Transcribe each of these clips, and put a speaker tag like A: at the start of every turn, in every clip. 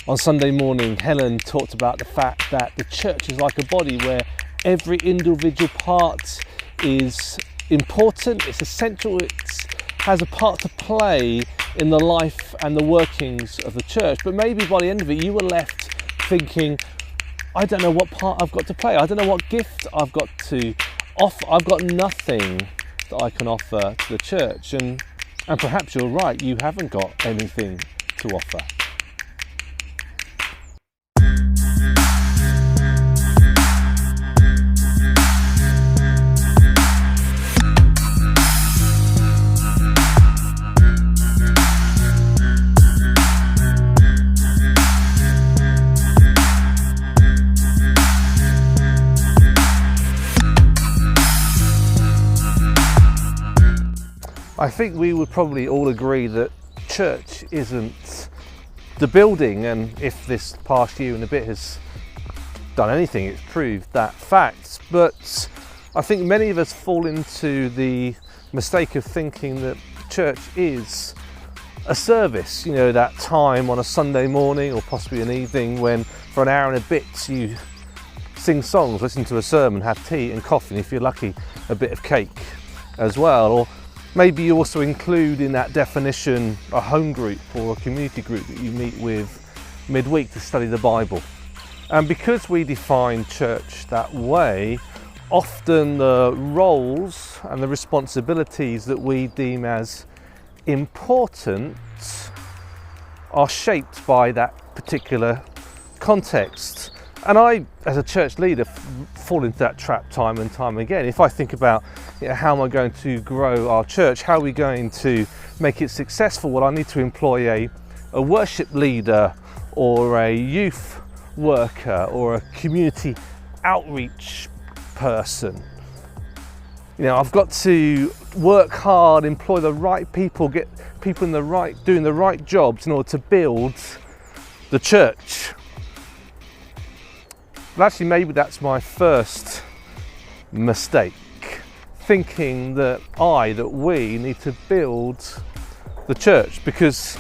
A: On Sunday morning, Helen talked about the fact that the church is like a body where every individual part is important, it's essential, it has a part to play in the life and the workings of the church. But maybe by the end of it, you were left thinking, I don't know what part I've got to play. I don't know what gift I've got to offer. I've got nothing that I can offer to the church. And perhaps you're right, you haven't got anything to offer. I think we would probably all agree that church isn't the building, and if this past year and a bit has done anything, it's proved that fact. But I think many of us fall into the mistake of thinking that church is a service, that time on a Sunday morning or possibly an evening when for an hour and a bit you sing songs, listen to a sermon, have tea and coffee, and if you're lucky, a bit of cake as well. Or maybe you also include in that definition a home group or a community group that you meet with midweek to study the Bible. And because we define church that way, often the roles and the responsibilities that we deem as important are shaped by that particular context. And I, as a church leader, fall into that trap time and time again. If I think about how am I going to grow our church, how are we going to make it successful, well, I need to employ a worship leader or a youth worker or a community outreach person. I've got to work hard, employ the right people, get people doing the right jobs in order to build the church. But actually, maybe that's my first mistake, thinking that we need to build the church, because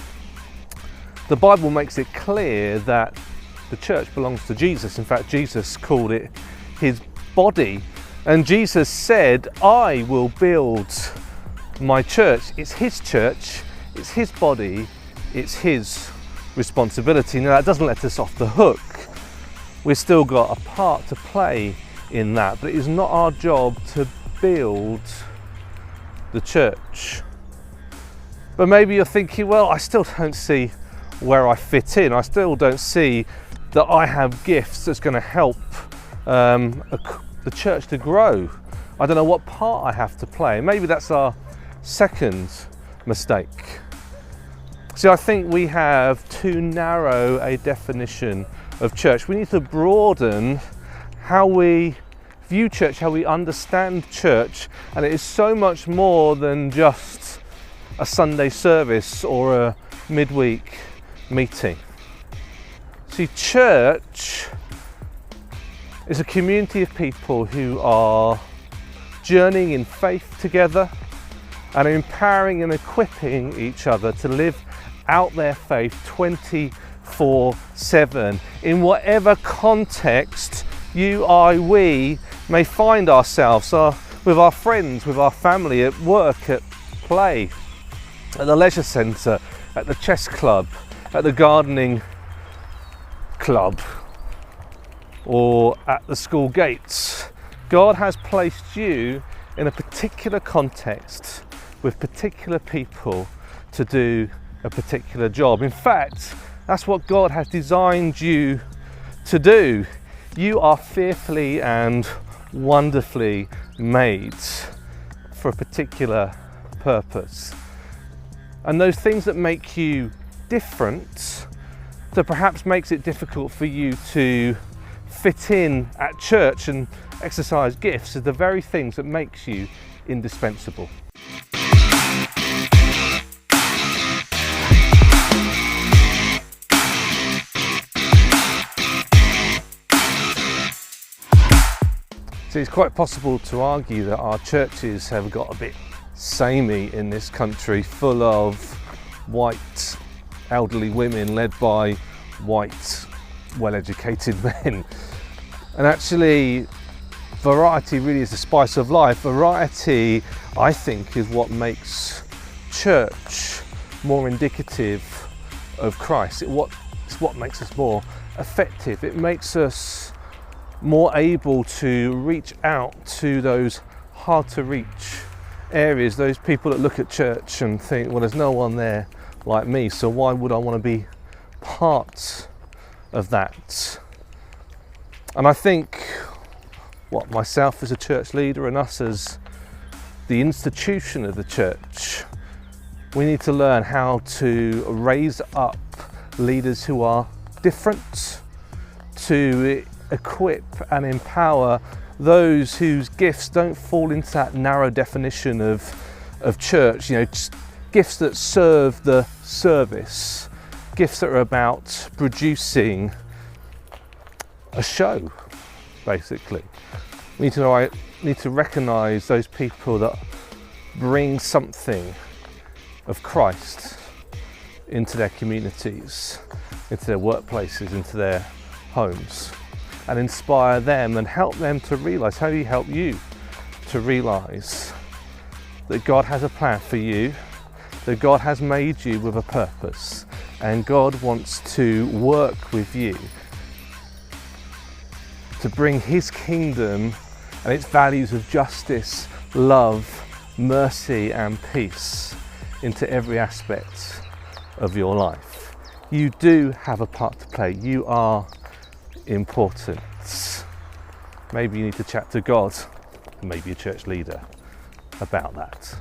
A: the Bible makes it clear that the church belongs to Jesus. In fact, Jesus called it his body, and Jesus said, I will build my church. It's his church, it's his body, it's his responsibility. Now, that doesn't let us off the hook. We've still got a part to play in that, but it is not our job to build the church. But maybe you're thinking, well, I still don't see where I fit in. I still don't see that I have gifts that's going to help the church to grow. I don't know what part I have to play. Maybe that's our second mistake. See, I think we have too narrow a definition of church. We need to broaden how we view church, how we understand church, and it is so much more than just a Sunday service or a midweek meeting. See, church is a community of people who are journeying in faith together and empowering and equipping each other to live out their faith 24/7 in whatever context we may find ourselves, with our friends, with our family, at work, at play, at the leisure centre, at the chess club, at the gardening club, or at the school gates. God has placed you in a particular context with particular people to do a particular job. In fact, that's what God has designed you to do. You are fearfully and wonderfully made for a particular purpose. And those things that make you different, that perhaps makes it difficult for you to fit in at church and exercise gifts, are the very things that makes you indispensable. So it's quite possible to argue that our churches have got a bit samey in this country, full of white elderly women led by white, well-educated men. And actually, variety really is the spice of life. Variety, I think, is what makes church more indicative of Christ. It's what makes us more effective. It makes us more able to reach out to those hard to reach areas, those people that look at church and think, well, there's no one there like me, so why would I want to be part of that? And I think myself as a church leader and us as the institution of the church, we need to learn how to raise up leaders who are different, to equip and empower those whose gifts don't fall into that narrow definition of church, just gifts that serve the service, gifts that are about producing a show, basically. We need to recognise those people that bring something of Christ into their communities, into their workplaces, into their homes, and inspire them and help them to realise, how do you help you to realise that God has a plan for you, that God has made you with a purpose, and God wants to work with you to bring his kingdom and its values of justice, love, mercy and peace into every aspect of your life. You do have a part to play. You are important. Maybe you need to chat to God, maybe a church leader, about that.